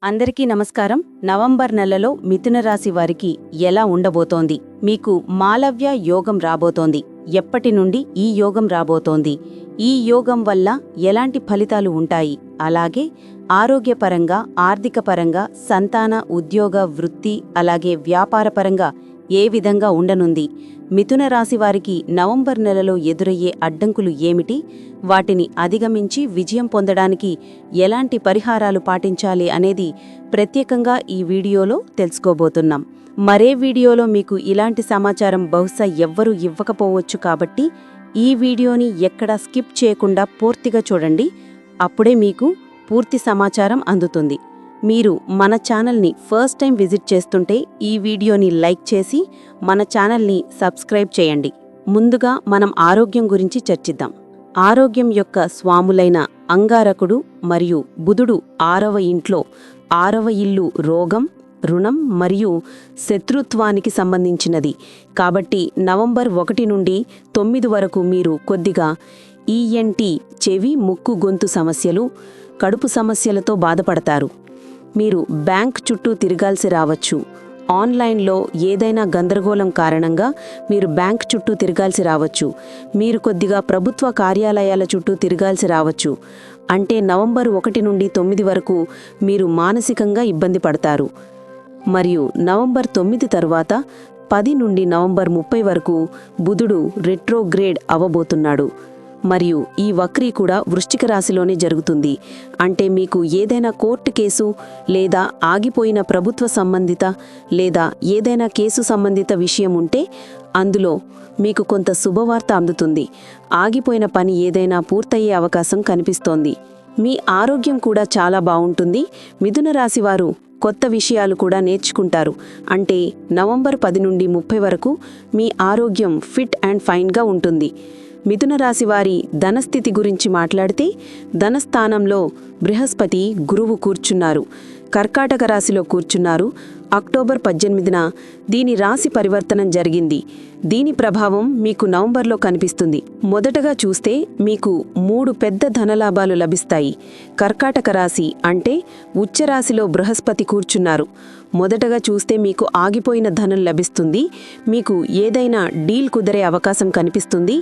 అందరికీ నమస్కారం. నవంబర్ నెలలో మిథున రాశి వారికి ఎలా ఉండబోతోంది? మీకు మాలవ్య యోగం రాబోతోంది. ఎప్పటి నుండి ఈ యోగం రాబోతోంది? ఈ యోగం వల్ల ఎలాంటి ఫలితాలు ఉంటాయి? అలాగే ఆరోగ్యపరంగా, ఆర్థికపరంగా, సంతాన, ఉద్యోగ, వృత్తి, అలాగే వ్యాపారపరంగా ఏ విధంగా ఉండనుంది? మిథున రాశి వారికి నవంబర్ నెలలో ఎదురయ్యే అడ్డంకులు ఏమిటి? వాటిని అధిగమించి విజయం పొందడానికి ఎలాంటి పరిహారాలు పాటించాలి అనేది ప్రత్యేకంగా ఈ వీడియోలో తెలుసుకోబోతున్నాం. మరే వీడియోలో మీకు ఇలాంటి సమాచారం బహుశా ఎవ్వరూ ఇవ్వకపోవచ్చు, కాబట్టి ఈ వీడియోని ఎక్కడా స్కిప్ చేయకుండా పూర్తిగా చూడండి. అప్పుడే మీకు పూర్తి సమాచారం అందుతుంది. మీరు మన ఛానల్ని ఫస్ట్ టైం విజిట్ చేస్తుంటే ఈ వీడియోని లైక్ చేసి మన ఛానల్ని సబ్స్క్రైబ్ చేయండి. ముందుగా మనం ఆరోగ్యం గురించి చర్చిద్దాం. ఆరోగ్యం యొక్క స్వాములైన అంగారకుడు మరియు బుధుడు 6వ ఇంట్లో, 6వ ఇల్లు రోగం, రుణం మరియు శత్రుత్వానికి సంబంధించినది. కాబట్టి నవంబర్ 1 నుండి 9 వరకు మీరు కొద్దిగా ఈఎన్టీ, చెవి, ముక్కు, గొంతు సమస్యలు, కడుపు సమస్యలతో బాధపడతారు. మీరు బ్యాంక్ చుట్టూ తిరగాల్సి రావచ్చు. ఆన్లైన్లో ఏదైనా గందరగోళం కారణంగా మీరు బ్యాంక్ చుట్టూ తిరగాల్సి రావచ్చు. మీరు కొద్దిగా ప్రభుత్వ కార్యాలయాల చుట్టూ తిరగాల్సి రావచ్చు. అంటే నవంబర్ 1 నుండి 9 వరకు మీరు మానసికంగా ఇబ్బంది పడతారు. మరియు నవంబర్ 9 తరువాత 10 నుండి నవంబర్ 30 వరకు బుధుడు రెట్రోగ్రేడ్ అవ్వబోతున్నాడు. మరియు ఈ వక్రీ కూడా వృశ్చిక రాశిలోనే జరుగుతుంది. అంటే మీకు ఏదైనా కోర్టు కేసు లేదా ఆగిపోయిన ప్రభుత్వ సంబంధిత లేదా ఏదైనా కేసు సంబంధిత విషయం ఉంటే అందులో మీకు కొంత శుభవార్త అందుతుంది. ఆగిపోయిన పని ఏదైనా పూర్తయ్యే అవకాశం కనిపిస్తోంది. మీ ఆరోగ్యం కూడా చాలా బావుంటుంది. మిథున రాశివారు కొత్త విషయాలు కూడా నేర్చుకుంటారు. అంటే నవంబర్ 10 నుండి 30 వరకు మీ ఆరోగ్యం ఫిట్ అండ్ ఫైన్గా ఉంటుంది. మిథున రాశివారి ధనస్థితి గురించి మాట్లాడితే ధనస్థానంలో బృహస్పతి, గురువు కూర్చున్నారు. కర్కాటక రాశిలో కూర్చున్నారు. అక్టోబర్ 18న దీని రాశి పరివర్తనం జరిగింది. దీని ప్రభావం మీకు నవంబర్లో కనిపిస్తుంది. మొదటగా చూస్తే మీకు 3 పెద్ద ధనలాభాలు లభిస్తాయి. కర్కాటక రాశి అంటే ఉచ్చరాశిలో బృహస్పతి కూర్చున్నారు. మొదటగా చూస్తే మీకు ఆగిపోయిన ధనం లభిస్తుంది. మీకు ఏదైనా డీల్ కుదిరే అవకాశం కనిపిస్తుంది.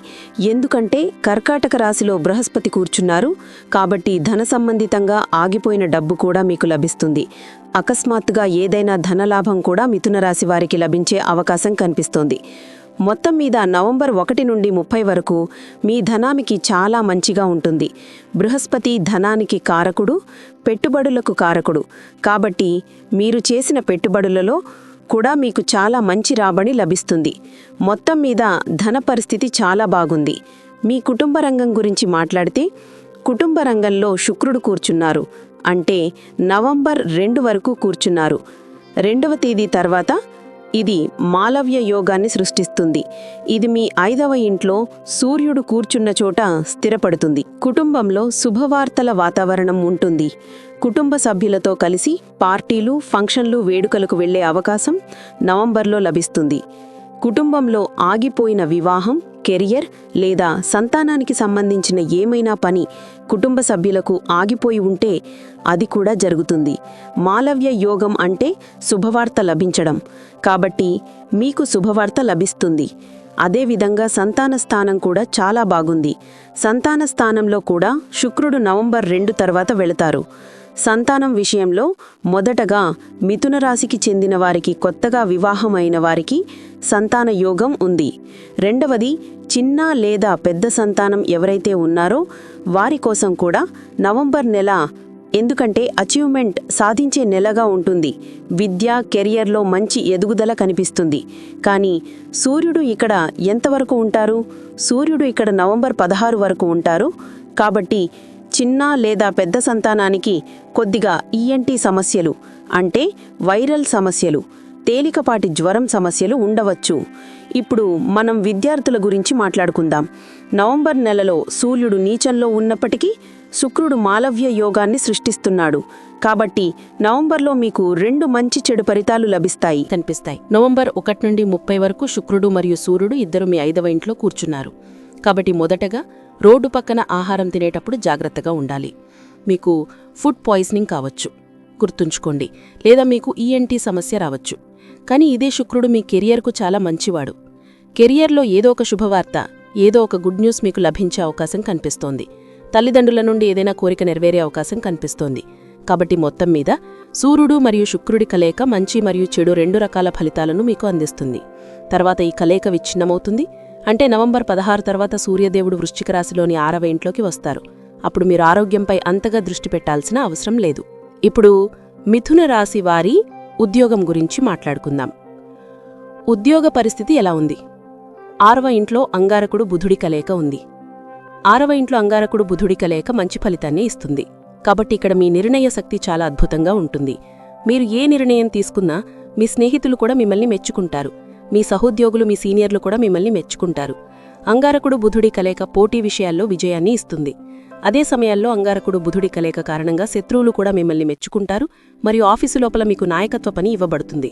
ఎందుకంటే కర్కాటక రాశిలో బృహస్పతి కూర్చున్నారు కాబట్టి ధన సంబంధితంగా ఆగిపోయిన డబ్బు కూడా మీకు లభిస్తుంది. అకస్మాత్తుగా ఏదైనా ధనలాభం కూడా మిథున రాశి వారికి లభించే అవకాశం కనిపిస్తోంది. మొత్తం మీద నవంబర్ 1 నుండి 30 వరకు మీ ధనానికి చాలా మంచిగా ఉంటుంది. బృహస్పతి ధనానికి కారకుడు, పెట్టుబడులకు కారకుడు. కాబట్టి మీరు చేసిన పెట్టుబడులలో కూడా మీకు చాలా మంచి రాబడి లభిస్తుంది. మొత్తం మీద ధన పరిస్థితి చాలా బాగుంది. మీ కుటుంబ రంగం గురించి మాట్లాడితే కుటుంబ రంగంలో శుక్రుడు కూర్చున్నారు. అంటే నవంబర్ 2 వరకు కూర్చున్నారు. 2వ తేదీ తర్వాత ఇది మాలవ్య యోగాన్ని సృష్టిస్తుంది. ఇది మీ 5వ ఇంట్లో సూర్యుడు కూర్చున్న చోట స్థిరపడుతుంది. కుటుంబంలో శుభవార్తల వాతావరణం ఉంటుంది. కుటుంబ సభ్యులతో కలిసి పార్టీలు, ఫంక్షన్లు, వేడుకలకు వెళ్లే అవకాశం నవంబర్లో లభిస్తుంది. కుటుంబంలో ఆగిపోయిన వివాహం, కెరియర్ లేదా సంతానానికి సంబంధించిన ఏమైనా పని కుటుంబ సభ్యులకు ఆగిపోయి ఉంటే అది కూడా జరుగుతుంది. మాలవ్య యోగం అంటే శుభవార్త లభించడం. కాబట్టి మీకు శుభవార్త లభిస్తుంది. అదేవిధంగా సంతాన స్థానం కూడా చాలా బాగుంది. సంతాన స్థానంలో కూడా శుక్రుడు నవంబర్ 2 తర్వాత వెళతారు. సంతానం విషయంలో మొదటగా మిథున రాశికి చెందిన వారికి, కొత్తగా వివాహమైన వారికి సంతాన యోగం ఉంది. రెండవది, చిన్న లేదా పెద్ద సంతానం ఎవరైతే ఉన్నారో వారి కోసం కూడా నవంబర్ నెల, ఎందుకంటే అచీవ్మెంట్ సాధించే నెలగా ఉంటుంది. విద్య, కెరియర్లో మంచి ఎదుగుదల కనిపిస్తుంది. కానీ సూర్యుడు ఇక్కడ ఎంతవరకు ఉంటారు? సూర్యుడు ఇక్కడ నవంబర్ 16 వరకు ఉంటారు. కాబట్టి చిన్న లేదా పెద్ద సంతానానికి కొద్దిగా ఈఎన్టీ సమస్యలు, అంటే వైరల్ సమస్యలు, తేలికపాటి జ్వరం సమస్యలు ఉండవచ్చు. ఇప్పుడు మనం విద్యార్థుల గురించి మాట్లాడుకుందాం. నవంబర్ నెలలో సూర్యుడు నీచంలో ఉన్నప్పటికీ శుక్రుడు మాలవ్య యోగాన్ని సృష్టిస్తున్నాడు. కాబట్టి నవంబర్లో మీకు 2 మంచి చెడు ఫలితాలు కనిపిస్తాయి. నవంబర్ 1 నుండి 30 వరకు శుక్రుడు మరియు సూర్యుడు ఇద్దరు మీ 5వ ఇంట్లో కూర్చున్నారు. కాబట్టి మొదటగా రోడ్డు పక్కన ఆహారం తినేటప్పుడు జాగ్రత్తగా ఉండాలి. మీకు ఫుడ్ పాయిజనింగ్ కావచ్చు. గుర్తుంచుకోండి. లేదా మీకు ఈఎన్టీ సమస్య రావచ్చు. కానీ ఇదే శుక్రుడు మీ కెరియర్కు చాలా మంచివాడు. కెరియర్లో ఏదో ఒక శుభవార్త, ఏదో ఒక గుడ్ న్యూస్ మీకు లభించే అవకాశం కనిపిస్తోంది. తల్లిదండ్రుల నుండి ఏదైనా కోరిక నెరవేరే అవకాశం కనిపిస్తోంది. కాబట్టి మొత్తం మీద సూర్యుడు మరియు శుక్రుడి కలయిక మంచి మరియు చెడు 2 రకాల ఫలితాలను మీకు అందిస్తుంది. తర్వాత ఈ కలయిక విచ్ఛిన్నమవుతుంది. అంటే నవంబర్ 16 తర్వాత సూర్యదేవుడు వృశ్చిక రాశిలోని 6వ ఇంట్లోకి వస్తారు. అప్పుడు మీరు ఆరోగ్యంపై అంతగా దృష్టి పెట్టాల్సిన అవసరం లేదు. ఇప్పుడు మిథున రాశి వారి ఉద్యోగం గురించి మాట్లాడుకుందాం. ఉద్యోగ పరిస్థితి ఎలా ఉంది? 6వ ఇంట్లో అంగారకుడు బుధుడి కలయిక ఉంది. 6వ ఇంట్లో అంగారకుడు బుధుడి కలయిక మంచి ఫలితాన్ని ఇస్తుంది. కాబట్టి ఇక్కడ మీ నిర్ణయ శక్తి చాలా అద్భుతంగా ఉంటుంది. మీరు ఏ నిర్ణయం తీసుకున్నా మీ స్నేహితులు కూడా మిమ్మల్ని మెచ్చుకుంటారు. మీ సహోద్యోగులు, మీ సీనియర్లు కూడా మిమ్మల్ని మెచ్చుకుంటారు. అంగారకుడు బుధుడి కలయిక పోటీ విషయాల్లో విజయాన్ని ఇస్తుంది. అదే సమయాల్లో అంగారకుడు బుధుడి కలయిక కారణంగా శత్రువులు కూడా మిమ్మల్ని మెచ్చుకుంటారు మరియు ఆఫీసు లోపల మీకు నాయకత్వ పని ఇవ్వబడుతుంది.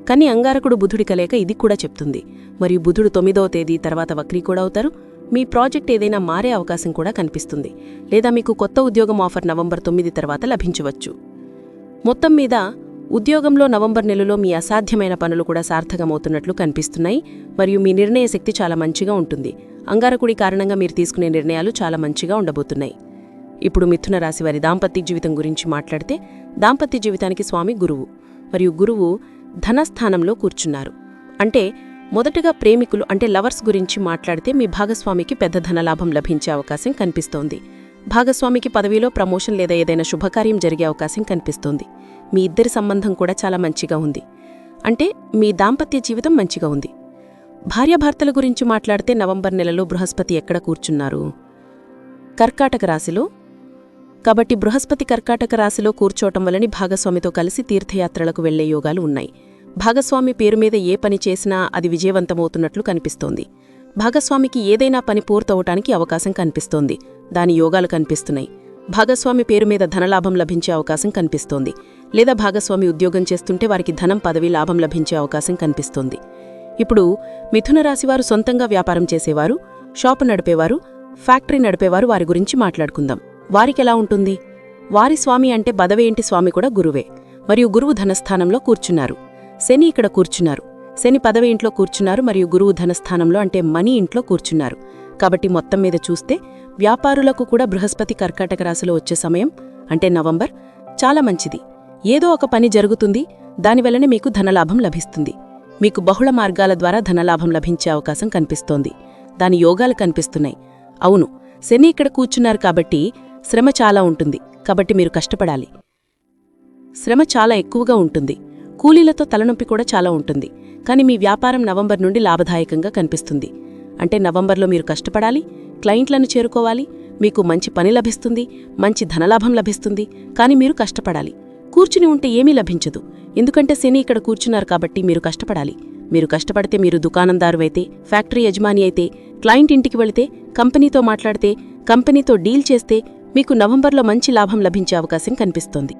కానీ అంగారకుడు బుధుడి కలయిక ఇది కూడా చెప్తుంది. మరియు బుధుడు 9వ తేదీ తర్వాత వక్రీ కూడా అవుతారు. మీ ప్రాజెక్ట్ ఏదైనా మారే అవకాశం కూడా కనిపిస్తుంది. లేదా మీకు కొత్త ఉద్యోగం ఆఫర్ నవంబర్ 9 తర్వాత లభించవచ్చు. మొత్తం మీద ఉద్యోగంలో నవంబర్ నెలలో మీ అసాధ్యమైన పనులు కూడా సార్థకమవుతున్నట్లు కనిపిస్తున్నాయి. మరియు మీ నిర్ణయ శక్తి చాలా మంచిగా ఉంటుంది. అంగారకుడి కారణంగా మీరు తీసుకునే నిర్ణయాలు చాలా మంచిగా ఉండబోతున్నాయి. ఇప్పుడు మిథున రాశి వారి దాంపత్య జీవితం గురించి మాట్లాడితే, దాంపత్య జీవితానికి స్వామి గురువు. మరియు గురువు ధనస్థానంలో కూర్చున్నారు. అంటే మొదటగా ప్రేమికులు అంటే లవర్స్ గురించి మాట్లాడితే మీ భాగస్వామికి పెద్ద ధనలాభం లభించే అవకాశం కనిపిస్తోంది. భాగస్వామికి పదవిలో ప్రమోషన్ లేదా ఏదైనా శుభకార్యం జరిగే అవకాశం కనిపిస్తోంది. మీ ఇద్దరి సంబంధం కూడా చాలా మంచిగా ఉంది. అంటే మీ దాంపత్య జీవితం మంచిగా ఉంది. భార్యాభర్తల గురించి మాట్లాడితే నవంబర్ నెలలో బృహస్పతి ఎక్కడ కూర్చున్నారు? కర్కాటక రాశిలో. కాబట్టి బృహస్పతి కర్కాటక రాశిలో కూర్చోవటం వలని భాగస్వామితో కలిసి తీర్థయాత్రలకు వెళ్లే యోగాలు ఉన్నాయి. భాగస్వామి పేరు మీద ఏ పని చేసినా అది విజయవంతమవుతున్నట్లు కనిపిస్తోంది. భాగస్వామికి ఏదైనా పని పూర్తవటానికి అవకాశం కనిపిస్తోంది. దాని యోగాలు కనిపిస్తున్నాయి. భాగస్వామి పేరు మీద ధనలాభం లభించే అవకాశం కనిపిస్తోంది. లేదా భాగస్వామి ఉద్యోగం చేస్తుంటే వారికి ధనం, పదవి, లాభం లభించే అవకాశం కనిపిస్తోంది. ఇప్పుడు మిథున రాశివారు సొంతంగా వ్యాపారం చేసేవారు, షాపు నడిపేవారు, ఫ్యాక్టరీ నడిపేవారు వారి గురించి మాట్లాడుకుందాం. వారికెలా ఉంటుంది? వారి స్వామి అంటే బదవేంటి స్వామి కూడా గురువే. మరియు గురువు ధనస్థానంలో కూర్చున్నారు. శని ఇక్కడ కూర్చున్నారు. శని పదవి ఇంట్లో కూర్చున్నారు మరియు గురువు ధనస్థానంలో అంటే మనీ ఇంట్లో కూర్చున్నారు. కాబట్టి మొత్తం మీద చూస్తే వ్యాపారులకు కూడా బృహస్పతి కర్కాటక రాశిలో వచ్చే సమయం అంటే నవంబర్ చాలా మంచిది. ఏదో ఒక పని జరుగుతుంది, దానివల్లనే మీకు ధనలాభం లభిస్తుంది. మీకు బహుళ మార్గాల ద్వారా ధనలాభం లభించే అవకాశం కనిపిస్తోంది. దాని యోగాలు కనిపిస్తున్నాయి. అవును, శని ఇక్కడ కూర్చున్నారు కాబట్టి శ్రమ చాలా ఉంటుంది. కాబట్టి మీరు కష్టపడాలి. శ్రమ చాలా ఎక్కువగా ఉంటుంది. కూలీలతో తలనొప్పి కూడా చాలా ఉంటుంది. కానీ మీ వ్యాపారం నవంబర్ నుండి లాభదాయకంగా కనిపిస్తుంది. అంటే నవంబర్లో మీరు కష్టపడాలి, క్లయింట్లను చేరుకోవాలి, మీకు మంచి పని లభిస్తుంది, మంచి ధనలాభం లభిస్తుంది. కానీ మీరు కష్టపడాలి. కూర్చుని ఉంటే ఏమీ లభించదు. ఎందుకంటే శని ఇక్కడ కూర్చున్నారు కాబట్టి మీరు కష్టపడాలి. మీరు కష్టపడితే మీరు దుకాణందారు అయితే, ఫ్యాక్టరీ యజమాని అయితే, క్లయింట్ ఇంటికి వెళితే, కంపెనీతో మాట్లాడితే, కంపెనీతో డీల్ చేస్తే మీకు నవంబర్లో మంచి లాభం లభించే అవకాశం కనిపిస్తోంది.